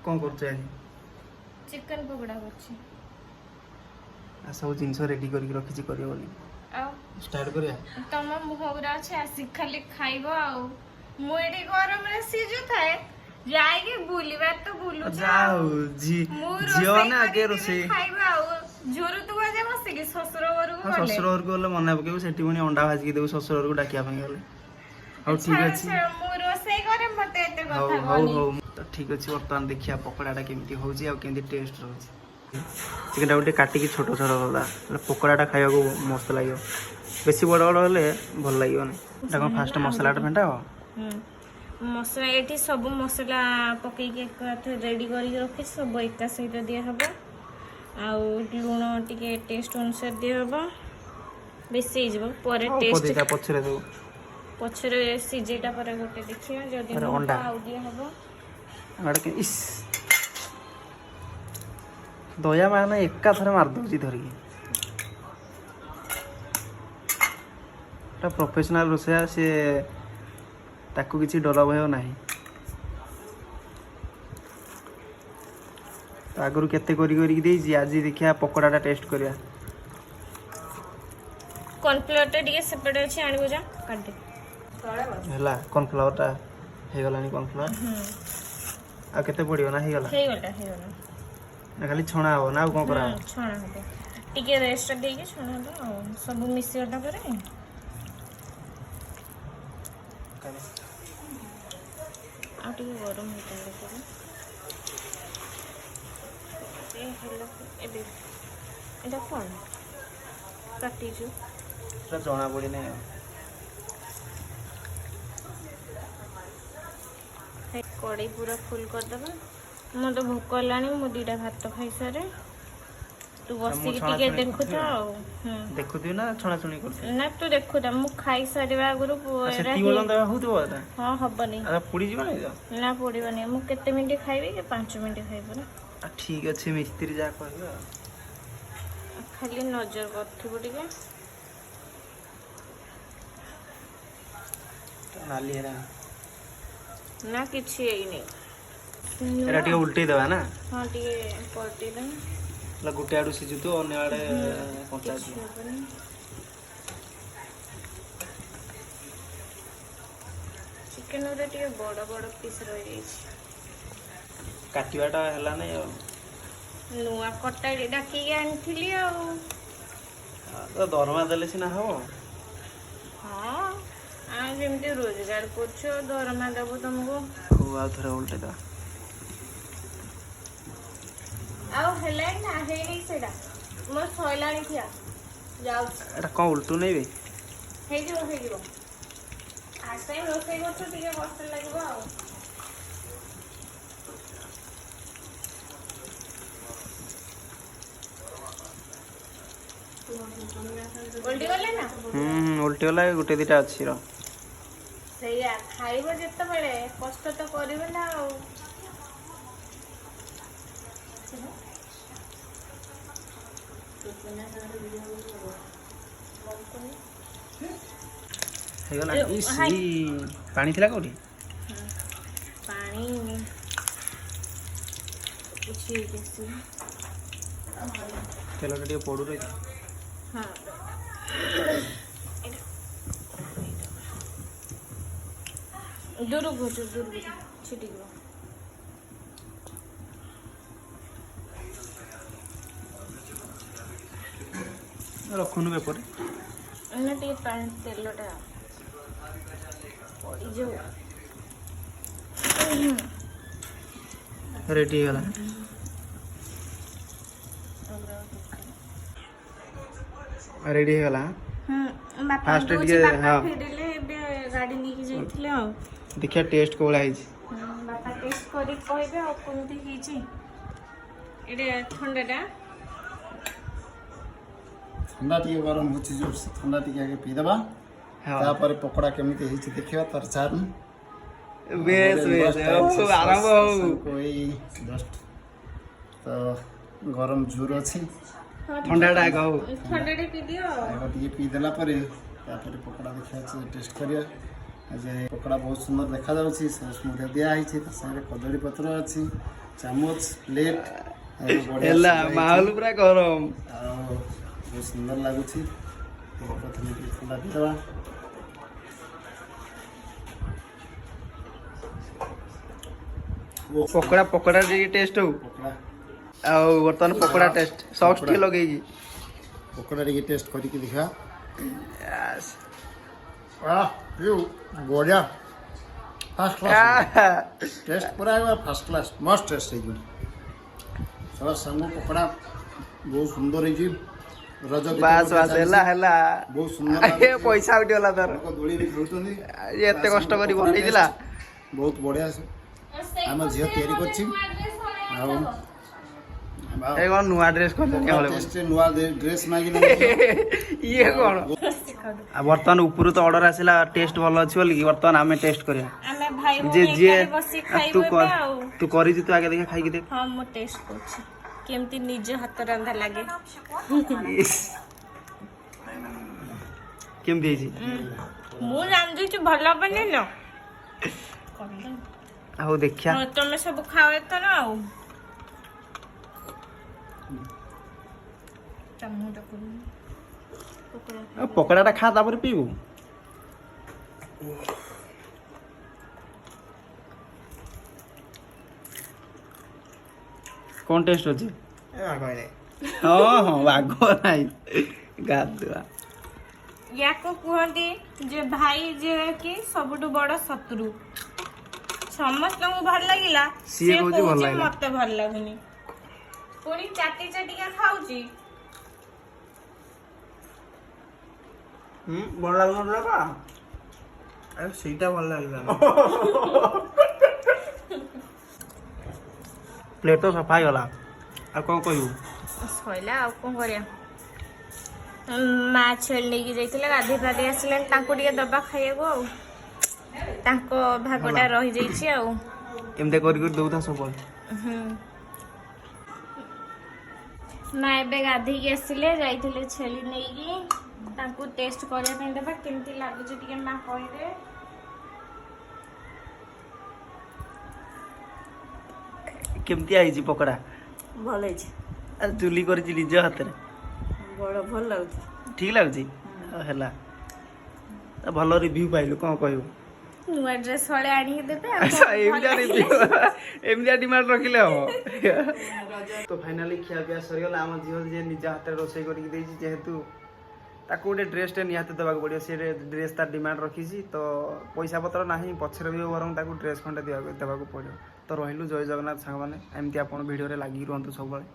कौन कर चिकन पकोड़ा करछि सब जिनस रेडी करके रखी कर स्टार्ट करिया तम मुहरा अछि आसी खाली खाइबो आउ मु एडी गरम रे सिजु थाए जाइके बुलिबा तो बुलु जाओ जी जियो ना आगे रोसे खाइबा आउ जोरु तू आजे मसे के ससुर घर को गले ससुर घर को गले मना पकेबो सेठी पुनी अंडा भाजी के देबो ससुर घर को डाकिया पे गले हाउ ठीक अछि मु रोसे करे मते एते कथा हाउ कहनी हाउ तो ठीक अछि वर्तमान देखिया पकोड़ाटा केमती होउची आ केमती टेस्ट रहउची चिकन गोटे काटिकी छोट छोट गला पकोड़ाटा खाइबा को मस्त लागियो बेसी बड़ बड़ हेले भल लागियो नै ता फास्ट मसलाटा फेंटा हो मसला एठी सब मसला पकई के एक रेडी करी रखे सब एका सहित दिया हबो आ लूण टिके टेस्ट अनुसार दिया हबो बेसी जबो परे टेस्ट पदिका पछरे देबो पछरे सिजेटा परे गोटे देखिया जदी अंडा आउ दिया हबो अरे के इस दया माने एका थरे मार दोची धरकी प्रोफेशनल रोसया से ताकू किसी डर भय नहीं तो आगु केते करी आज देखिया पकोड़ाटा टेस्ट करिया कॉर्नफ्लोर टे दिके सेपरेट अछि आनी बुझा काट दे हला कॉर्नफ्लोर टा हे गलानी कॉर्नफ्लोर आ केते पड़ियो ना हे गला ना खाली छणा हो ना कोन करा छणा हो टिके रेस्ट दे के छणा दो सब मिसियटा करे आटे गरम होता है ए हेलो एबे एटा कोन काटी जो तो जणा पड़ी नै है कड़ाई पूरा फुल कर दबा मो तो भूख लानी मो दीटा भात खाई सारे तू बसी के टिके देखु था देखु दियो ना छणा छणी कर ना तू देखु था मु खाई सारेबा गुरु पोरा सेती बोलन दा होतो बता हां हबनी अरे पुडी जीवा नै ना पड़ीबनी मु केते मिनिट खाइबे के 5 मिनिट खाइबो ना ठीक अछि मिस्त्री जा कहबा खाली नजर करथिबो टिके नाली हेरा ना किछि एई नै एरा टिके उल्टी देबा ना हां टिके पलटी दे ला गुटे आडू सिजु तो अन्य आडे कंचा चिकन रे टिके बड़ बड़ पीस रह जाई काटिबाटा हला नै नुआ कटाई डाकी के आनथिली आ तो दरमा देले सिना हो हां आ जेमते रोजगार करछो दरमा देबो तुमको हो आ थरा उल्टे दा आउ हेले ना हे नै सेडा मोर सोइलाणी थिया जाउ एटा को उल्टू नै बे हे जो आसे रोसे करछो टिके कष्ट लागबो आ उल्टी गले ना उल्टी वाला गुटे दिटा अछि रो सैया खाइबो जत्ते बेले कष्ट तो करिवे ना आ हे गला इसी पानी थिला कोठी पानी कुछ कैसे तेल टिके पडू रे हां दूर घोच छिटी गो रखुनु पे पर ना टिके पानी तेलटा पड़ी जो रेडी गला रेडी गला बापा फास्ट दूची टिके बापा हां फेडले बे गाड़ी निकी जाइथिले आ देखिया टेस्ट कोला आइछ बापा टेस्ट करी कहबे आ कोनती हिची एडे ठंडाटा ठंडा टिके गरम होची जो ठंडा टिके आगे पी देबा तापर पकोड़ा केमिति हिची देखिबा तर चार बेस अब सब आराम हो कोई जस्ट तो गरम जोर अछि ठंडा टा कहू ठंडा टे पी दियो टिके पी देला परे तापर पकोड़ा देखिया टेस्ट करिया যে ପକୋଡ଼ା ବହୁତ ସୁନ୍ଦର ଦେଖାଯାଉଛି ସସ୍ ମଧ୍ୟ ଦିଆହେଇଛି ତା ସାଙ୍ଗରେ କଦଳୀ ପତ୍ର ଅଛି ଚାମଚ ପ୍ଲେଟ୍ ହେଲା ମାହୋଲ ପୁରା ଗରମ। ଆଉ ବହୁତ ସୁନ୍ଦର ଲାଗୁଛି ପ୍ରଥମେ ଟିକେ ଥଣ୍ଡା ପିଇଦେବା। ପକୋଡ଼ା ପକୋଡ଼ା ଟିକେ ଟେଷ୍ଟ ହଉ ପକୋଡ଼ା ଆଉ ବର୍ତ୍ତମାନ ପକୋଡ଼ା ଟେଷ୍ଟ ସସ୍ ଟିକେ ଲଗେଇକି ପକୋଡ଼ା ଟିକେ ଟେଷ୍ଟ କରିକି ଦେଖିବା। Yes. ବଢ଼ିଆ ଫାଷ୍ଟ କ୍ଲାସ୍ ଟେଷ୍ଟ ପୁରା ଫାଷ୍ଟ କ୍ଲାସ୍ ମସ୍ତ ଟେଷ୍ଟ ହେଇଯିବ। ସସ୍ ସାଙ୍ଗ ପକୋଡ଼ା ବହୁତ ସୁନ୍ଦର ହେଇଛି। ରଜ ଗୀତ ବାସ୍ ମଧ୍ୟ ବାସ୍ ଚାଲିଛି। ହେଲା ହେଲା ବହୁତ ସୁନ୍ଦର ଏ ପଇସା ଉଠିଗଲା ତାର ଲୋକ ଦୋଳିରେ ଖେଳୁଛନ୍ତି। ଏତେ କଷ୍ଟ କରି ବନେଇଥିଲା। ବହୁତ ବଢ଼ିଆ ଆମ ଝିଅ ତିଆରି କରିଛି। ଆଉ ଏ କଣ ନୂଆ ଡ୍ରେସ୍ କରିଦେଲି ନୂଆ ଡ୍ରେସ୍ ମାଗିଲେ ଇଏ କଣ ଆଉ ବର୍ତ୍ତମାନ ଉପରୁ ତ ଅର୍ଡର ଆସିଲା ଟେଷ୍ଟ ଭଲ ଅଛି ବୋଲି ବର୍ତ୍ତମାନ ଆମେ ଟେଷ୍ଟ କରିବା। ଆମେ ଭାଇ ଯେ ଭଉଣୀ ଯିଏ ଏକାଠି ବସି ତୁ ଖାଇବୁ ଏବେ ଆଉ। ତୁ କରିଛୁ ତୁ ଆଗେ ଦେଖା ଖାଇକି ଦେଖ। ହଁ ମୁଁ ଟେଷ୍ଟ କରୁଛି କେମିତି ନିଜ ହାତ ରନ୍ଧା ଲାଗେ। କେମିତି ହେଇଛି? ମୁଁ ଜାଣିଦେଇଛି ଭଲ ହବନି ନା ଆଉ ଦେଖିଆ ତମେ ସବୁ ଖାଅ ଏଥର ଆଉ। ପକୋଡ଼ା ଟା ଖା ତାପରେ ପିଇବୁ। କଣ ଟେଷ୍ଟ ଅଛି? ହଁ ହଁ ବାଗ ନାହିଁ ଗାଧୁଆ। ୟାକୁ କୁହନ୍ତି ଯେ ଭାଇ ଯିଏ କି ସବୁଠୁ ବଡ ଶତ୍ରୁ। ସମସ୍ତଙ୍କୁ ଭଲ ଲାଗିଲା ସିଏ କହୁଛି ଭଲ କହୁଛି ଲାଗିଲା। ମତେ ଭଲ ଲାଗୁନି ପୁଣି ଚାଟି ଚାଟିକା ଖାଉଛି। ଭଲ ଲାଗୁନଥିଲା ବା ଆରେ ସେଇଟା ଭଲ ଲାଗିଲା। ପ୍ଲେଟ୍ ତ ସଫା ହେଇଗଲା ଆଉ କଣ କହିବୁ? ସଇଲା ଆଉ କଣ କରିବା। ମା ଛେଳି ନେଇକି ଯାଇଥିଲେ ଗାଧେଇ ପାଧେଇ ଆସିଲେଣି ତାଙ୍କୁ ଟିକେ ଦବା ଖାଇବାକୁ ଆଉ ତାଙ୍କ ଭାଗଟା ରହିଯାଇଛି ଆଉ। ଏମିତି କରି କରି ଦଉଥା ସବୁବେଳେ। ମା ଏବେ ଗାଧେଇକି ଆସିଲେ ଯାଇଥିଲେ ଛେଳି ନେଇକି ତାଙ୍କୁ ଟେଷ୍ଟ କରିବା ପାଇଁ ଦେବା କେମିତି ଲାଗୁଛି ଟିକେ ମା କହିବେ। କେମିତିଆ ହେଇଛି ପକୋଡ଼ା? ଭଲ ହେଇଛି ଆରେ ଚୁଲି କରିଛି ନିଜ ହାତରେ ଭଲ ଲାଗୁଛି। ଠିକ ଲାଗୁଛି ହେଲା ଭଲ ରିଭ୍ୟୁ ପାଇଲୁ କଣ କହିବୁ? ନୂଆ ଡ୍ରେସ୍ ହଳେ ଆଣିକି ଦେବେ ଆଉ ଆଚ୍ଛା କଣ, ଭଲ ଏମିତିଆ ଲାଗିଲା। ରିଭ୍ୟୁ ଏମିତିଆ ଡିମାଣ୍ଡ ରଖିଲେ ହବ। ତ ଫାଇନାଲି ଖିଆ ପିଆ ସରିଗଲା। ଆମ ଝିଅ ଯିଏ ନିଜ ହାତରେ ରୋଷେଇ କରିକି ଦେଇଛି ଯେହେତୁ ତାକୁ ଗୋଟେ ଡ୍ରେସ୍ଟେ ନିହାତି ଦେବାକୁ ପଡ଼ିବ। ସେ ଡ୍ରେସ୍ ତାର ଡିମାଣ୍ଡ ରଖିଛି ତ ପଇସା ପତ୍ର ନାହିଁ ପଛରେ ବି ବରଂ ତାକୁ ଡ୍ରେସ୍ ଖଣ୍ଡେ ଦେବାକୁ ପଡ଼ିବ। ତ ରହିଲୁ ଜୟ ଜଗନ୍ନାଥ ସାଙ୍ଗମାନେ ଏମିତି ଆପଣ ଭିଡ଼ିଓରେ ଲାଗିକି ରୁହନ୍ତୁ ସବୁବେଳେ।